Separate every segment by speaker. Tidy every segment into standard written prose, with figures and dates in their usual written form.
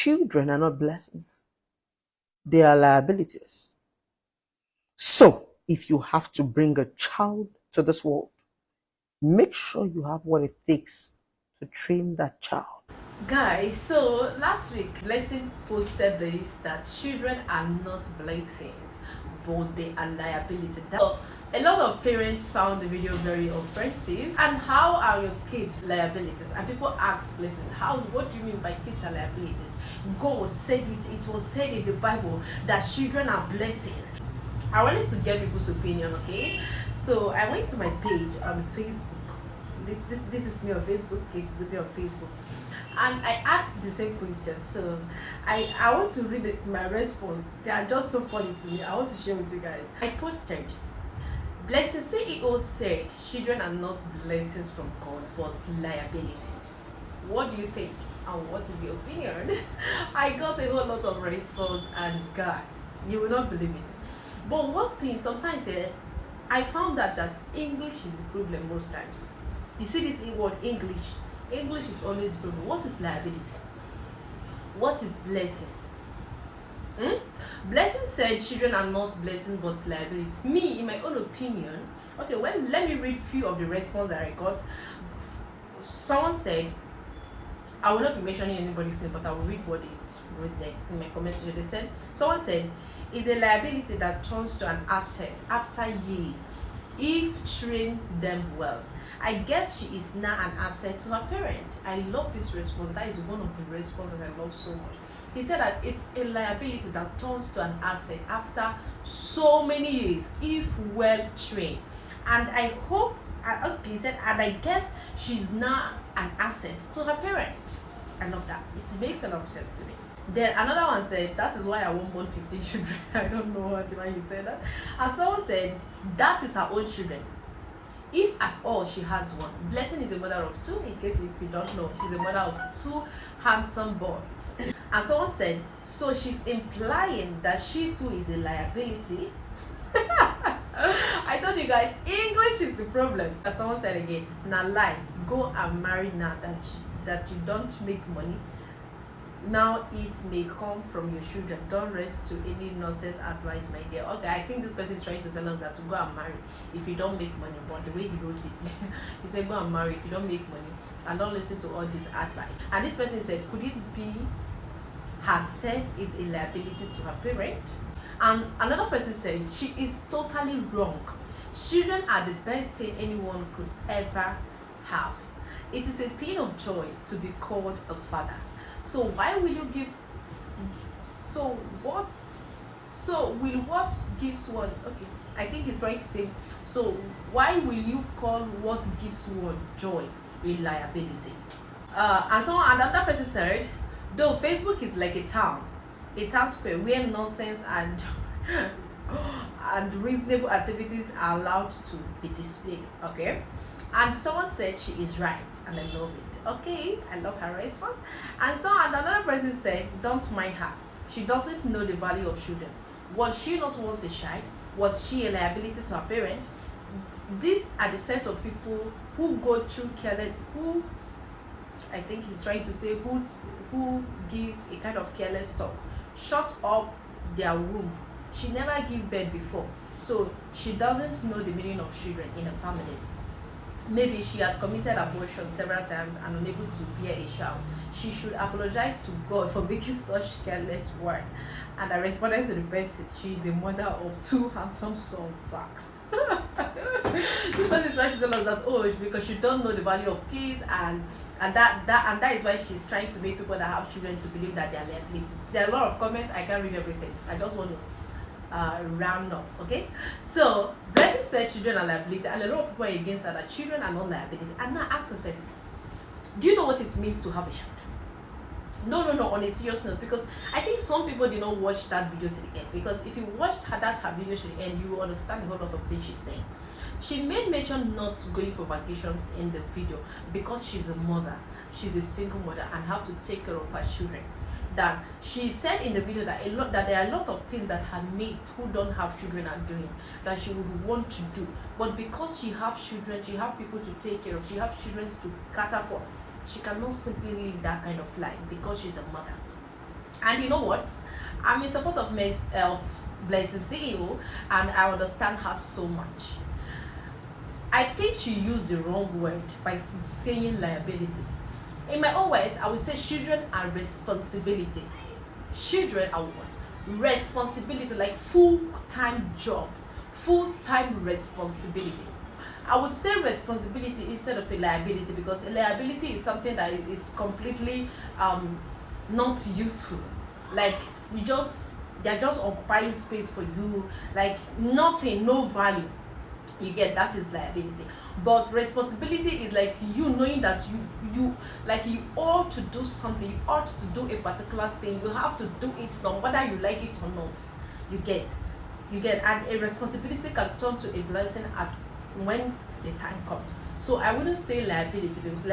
Speaker 1: children are not blessings, they are liabilities. So, if you have to bring a child to this world, make sure you have what it takes to train that child.
Speaker 2: Guys, so last week Blessing posted this that children are not blessings, but they are liability. So a lot of parents found the video very offensive. And how are your kids liabilities? And people ask Blessing, what do you mean by kids are liabilities? God said it was said in the Bible that children are blessings. I wanted to get people's opinion, okay? So I went to my page on Facebook. This is me on Facebook, this is me on Facebook. And I asked the same question. So I want to read my response. They are just so funny to me. I want to share with you guys. I posted, Blessingceo said children are not blessings from God but liabilities. What do you think? And what is your opinion? I got a whole lot of response, and guys, you will not believe it. But one thing, sometimes I found that English is the problem most times. You see this word English. English is always the problem. What is liability? What is blessing? Blessing said children are not blessing but liability. Me, in my own opinion, okay, let me read few of the response that I got. Someone said, I will not be mentioning anybody's name, but I will read what it's written there in my comment section. They said, someone said, is a liability that turns to an asset after years if trained them well. I guess she is now an asset to her parent. I love this response. That is one of the responses that I love so much. He said that it's a liability that turns to an asset after so many years if well trained. And I hope, okay, he said, and I guess she's now an asset to her parent. I love that. It makes a lot of sense to me. Then another one said, that is why I won't born 15 children. I don't know why he said that. And someone said, that is her own children, if at all she has one. Blessing is a mother of two, in case if you don't know. She's a mother of two handsome boys. And someone said, so she's implying that she too is a liability. I told you guys, English is the problem. And someone said again, now lie, go and marry now that you don't make money. Now it may come from your children. Don't rest to any nonsense advice, my dear. Okay, I think this person is trying to tell us that to go and marry if you don't make money. But the way he wrote it, he said go and marry if you don't make money and don't listen to all this advice. And this person said, could it be herself is a liability to her parent? And another person said, she is totally wrong. Children are the best thing anyone could ever have. It is a thing of joy to be called a father. So why will you give? So what gives one? Okay, I think he's trying to say. So why will you call what gives one joy a liability? And so another person said, though Facebook is like a town square where nonsense and and reasonable activities are allowed to be displayed. Okay. And someone said she is right, and I love it. Okay, I love her response. And so another person said, don't mind her. She doesn't know the value of children. Was she not once a child? Was she a liability to her parent? These are the set of people who go through careless, who I think he's trying to say who give a kind of careless talk. Shut up their womb. She never gave birth before, so she doesn't know the meaning of children in a family. Maybe she has committed abortion several times and unable to bear a child. She should apologize to God for making such careless work. And I responded to the person, she is a mother of two handsome sons, sir. This person is trying to tell us that, oh, because she don't know the value of kids, and that is why she's trying to make people that have children to believe that they are liabilities. There are a lot of comments. I can't read everything. I just want to round up. Okay, so Blessing said children are liability, and a lot of people are against her that children are not liability. And now ask yourself, do you know what it means to have a child? No, on a serious note, because I think some people did not watch that video to the end, because if you watched her video to the end, you will understand a whole lot of things she's saying. She made mention not going for vacations in the video because she's a mother, she's a single mother, and have to take care of her children. That she said in the video that there are a lot of things that her mates who don't have children are doing that she would want to do, but because she have children, she have people to take care of, she have children to cater for, she cannot simply live that kind of life because she's a mother. And you know what? I'm in support of Blessingceo, and I understand her so much. I think she used the wrong word by saying liabilities. In my own words, I would say children are responsibility. Children are what? Responsibility, like full-time job, full-time responsibility. I would say responsibility instead of a liability, because a liability is something that it's completely not useful. Like they're just occupying space for you, like nothing, no value. You get, that is liability. But responsibility is like you knowing that you like you ought to do something, you ought to do a particular thing, you have to do it no whether you like it or not. You get, and a responsibility can turn to a blessing at when the time comes. So I wouldn't say liability, because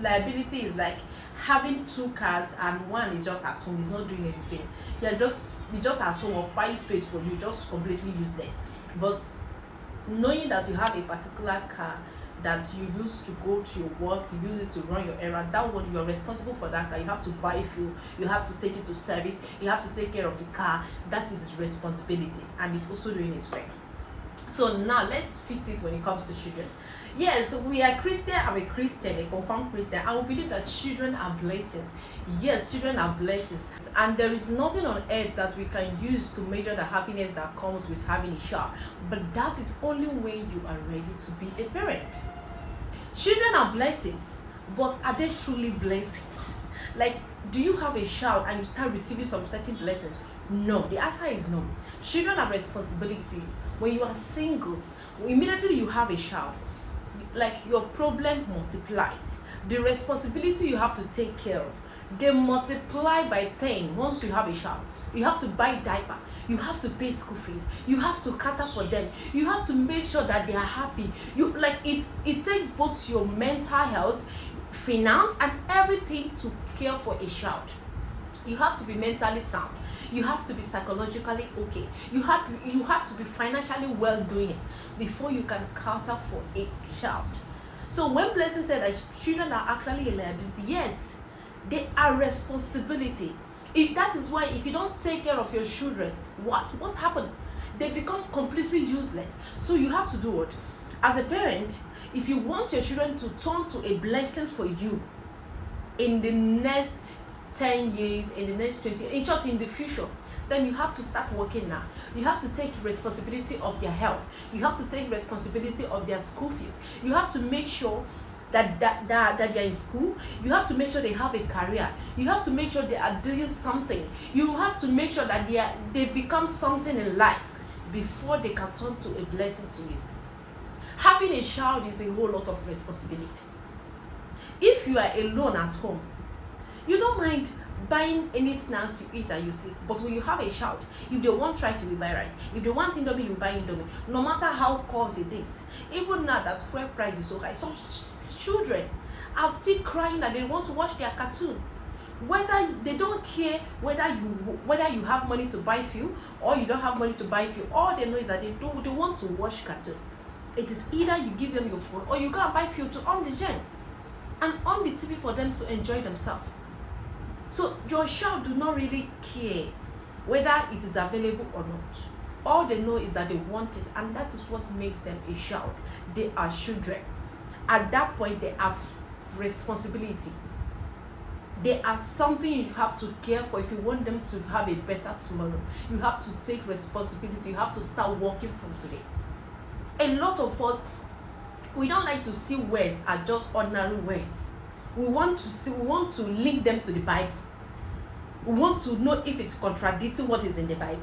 Speaker 2: liability is like having two cars and one is just at home, is not doing anything. You just at home or buy space for you, just completely useless. But knowing that you have a particular car that you use to go to your work, you use it to run your errand, that one you are responsible for that car. You have to buy fuel, you have to take it to service, you have to take care of the car. That is his responsibility, and it's also doing his work. So now let's fix it when it comes to children. Yes, we are Christian. I'm a Christian, a confirmed Christian, and we believe that children are blessings. Yes, children are blessings, and there is nothing on earth that we can use to measure the happiness that comes with having a child. But that is only when you are ready to be a parent. Children are blessings, but are they truly blessings? Like, do you have a child and you start receiving some certain blessings? No, the answer is no. Children are responsibility. When you are single, immediately you have a child, like your problem multiplies. The responsibility you have to take care of, they multiply by 10 once you have a child. You have to buy diaper, you have to pay school fees, you have to cater for them, you have to make sure that they are happy. You like it takes both your mental health, finance, and everything to care for a child. You have to be mentally sound, you have to be psychologically okay, you have to be financially well doing before you can cater for a child. So when Blessing said that children are actually a liability, yes, they are responsibility. That is why if you don't take care of your children, what happened? They become completely useless. So you have to do what? As a parent, if you want your children to turn to a blessing for you in the next 10 years, in the next 20, in short, in the future, then you have to start working now. You have to take responsibility of their health. You have to take responsibility of their school fees. You have to make sure that they are in school. You have to make sure they have a career. You have to make sure they are doing something. You have to make sure that they become something in life before they can turn to a blessing to you. Having a child is a whole lot of responsibility. If you are alone at home, you don't mind buying any snacks you eat and you sleep. But when you have a child, if they want rice, you will buy rice. If they want indomie, you buy indomie. No matter how cost it is. Even now that fuel price is so high, some children are still crying that they want to watch their cartoon. Whether they don't care whether you have money to buy fuel or you don't have money to buy fuel, all they know is that they want to watch cartoon. It is either you give them your phone or you go and buy fuel to on the gen and on the TV for them to enjoy themselves. So your child do not really care whether it is available or not. All they know is that they want it, and that is what makes them a child. They are children. At that point, they have responsibility. They are something you have to care for if you want them to have a better tomorrow. You have to take responsibility. You have to start working from today. A lot of us, we don't like to see words as just ordinary words. We want to link them to the Bible. We want to know if it's contradicting what is in the Bible.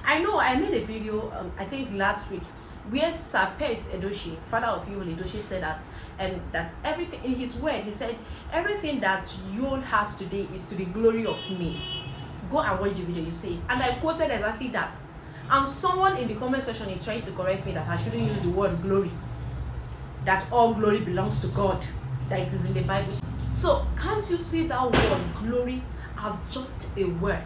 Speaker 2: I know I made a video, I think last week, where Sir Pet Edochie, father of Yul Edochie, said that everything in his word, he said, everything that Yul has today is to the glory of me. Go and watch the video, you see it. And I quoted exactly that. And someone in the comment section is trying to correct me that I shouldn't use the word glory. That all glory belongs to God. That it is in the Bible. So can't you see that word glory as just a word?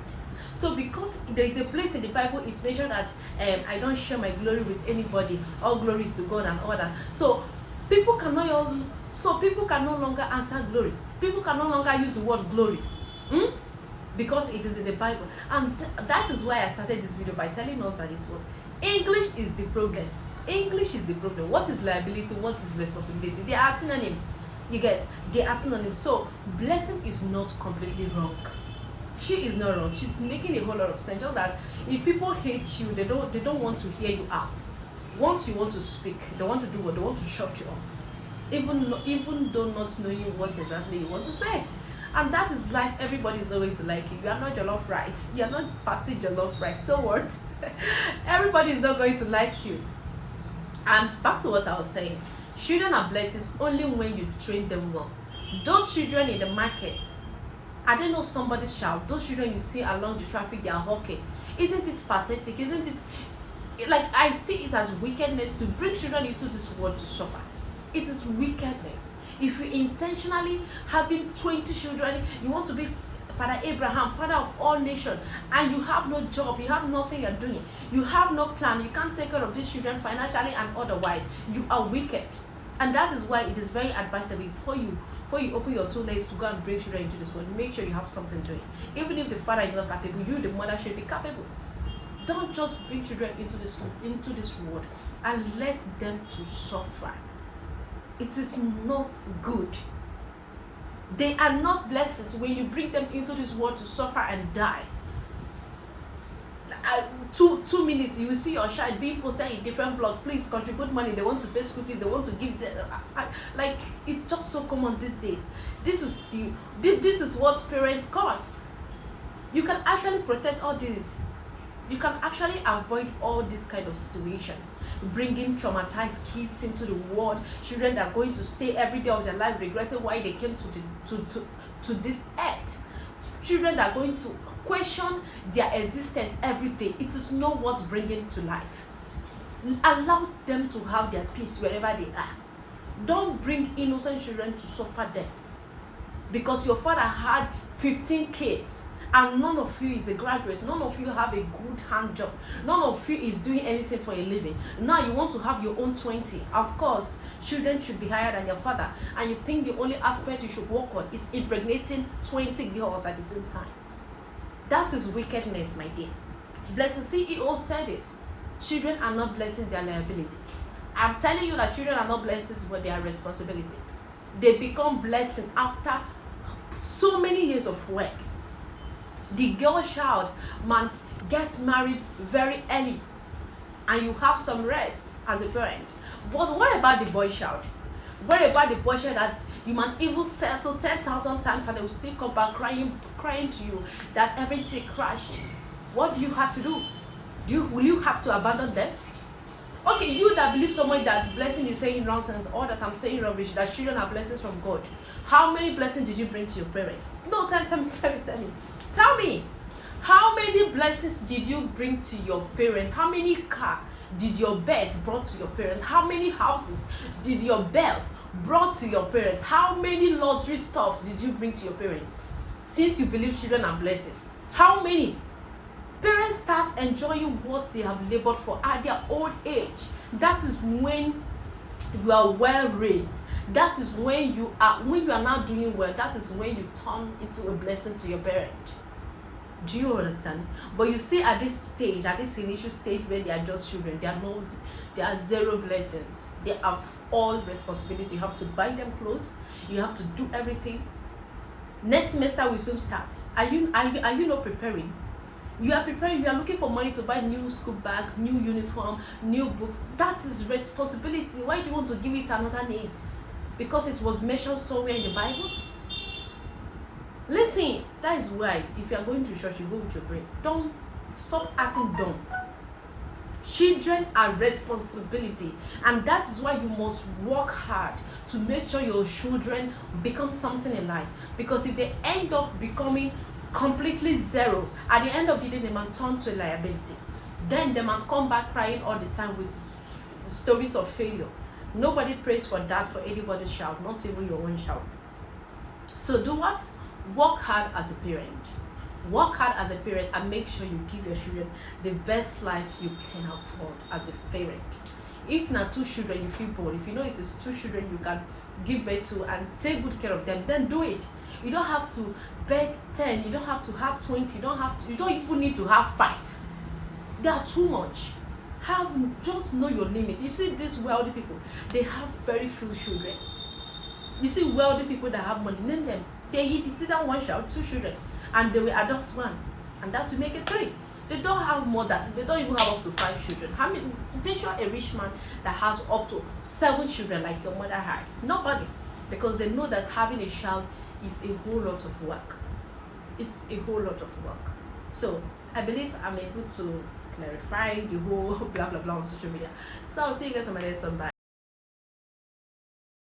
Speaker 2: So because there is a place in the Bible, it's mentioned that I don't share my glory with anybody. All glory is to God and all that. So people can no longer answer glory. People can no longer use the word glory. because it is in the Bible. And that is why I started this video by telling us that it's what English is the problem. English is the problem. What is liability? What is responsibility? They are synonyms. You get? They are synonyms. So Blessing is not completely wrong. She is not wrong. She's making a whole lot of sense. Just that if people hate you, they don't want to hear you out. Once you want to speak, they want to do what? They want to shut you up. Even though not knowing what exactly you want to say. And that is life. Everybody is not going to like you. You are not jollof rice. You are not party jollof rice. So what? Everybody is not going to like you. And back to what I was saying. Children are blessings only when you train them well. Those children in the market, I don't know somebody's child. Those children you see along the traffic, they are hawking. Isn't it pathetic? Isn't it like I see it as wickedness to bring children into this world to suffer? It is wickedness. If you intentionally having 20 children, you want to be Father Abraham, father of all nations, and you have no job, you have nothing you're doing, you have no plan, you can't take care of these children financially and otherwise, you are wicked. And that is why it is very advisable before you open your 2 legs to go and bring children into this world, make sure you have something doing. Even if the father is not capable, you, the mother, should be capable. Don't just bring children into this world and let them to suffer. It is not good. They are not blessings when you bring them into this world to suffer and die. 2 minutes, you will see your child being posted in different blogs. Please contribute money. They want to pay school fees. They want to give them. Like, it's just so common these days. This is what parents cost. You can actually protect all this. You can actually avoid all this kind of situation. Bringing traumatized kids into the world, children that are going to stay every day of their life regretting why they came to this earth, children that are going to question their existence every day. It is not worth bringing to life. Allow them to have their peace wherever they are. Don't bring innocent children to suffer them because your father had 15 kids and none of you is a graduate, none of you have a good hand job, none of you is doing anything for a living. Now you want to have your own 20. Of course, children should be higher than your father, and you think the only aspect you should work on is impregnating 20 girls at the same time. That is wickedness, my dear. Blessingceo said it. Children are not blessings, they are liabilities. I'm telling you that children are not blessings, but they are responsibility. They become blessing after so many years of work. The girl child might get married very early and you have some rest as a parent. But what about the boy child? What about the boy child that you might even settle 10,000 times and they will still come back crying to you that everything crashed? What do you have to do? Will you have to abandon them? Okay, you that believe someone that blessing is saying nonsense or that I'm saying rubbish, that children are blessings from God. How many blessings did you bring to your parents? No, tell me. Tell me, how many blessings did you bring to your parents? How many cars did your birth brought to your parents? How many houses did your birth brought to your parents? How many luxury stuffs did you bring to your parents? Since you believe children are blessings, how many? Parents start enjoying what they have labored for at their old age. That is when you are well raised. That is when you are now doing well. That is when you turn into a blessing to your parent. Do you understand? But you see, at this stage, at this initial stage where they are just children, they are zero blessings. They have all responsibility. You have to buy them clothes. You have to do everything. Next semester will soon start. Are you not preparing? You are preparing. You are looking for money to buy new school bag, new uniform, new books. That is responsibility. Why do you want to give it another name? Because it was mentioned somewhere in the Bible? Listen, that is why if you are going to church, you go with your brain. Don't stop acting dumb. Children are responsibility, and that is why you must work hard to make sure your children become something in life. Because if they end up becoming completely zero, at the end of the day they might turn to a liability. Then they might come back crying all the time with stories of failure. Nobody prays for that for anybody's child, not even your own child. So do what? Work hard as a parent. Work hard as a parent and make sure you give your children the best life you can afford as a parent. If not 2 children you feel bored, if you know it is 2 children you can give birth to and take good care of them, then do it. You don't have to beg 10, you don't have to have 20, you don't even need to have 5. They are too much. Just know your limit. You see these wealthy people, they have very few children. You see wealthy people that have money, name them. They eat either 1 child, 2 children, and they will adopt 1, and that will make it 3. They don't have more than, they don't even have up to 5 children. How many? Picture a rich man that has up to 7 children like your mother had. Nobody, because they know that having a child is a whole lot of work. It's a whole lot of work. So I believe I'm able to clarify the whole blah blah blah on social media. So I'll see you guys on my next one. Bye.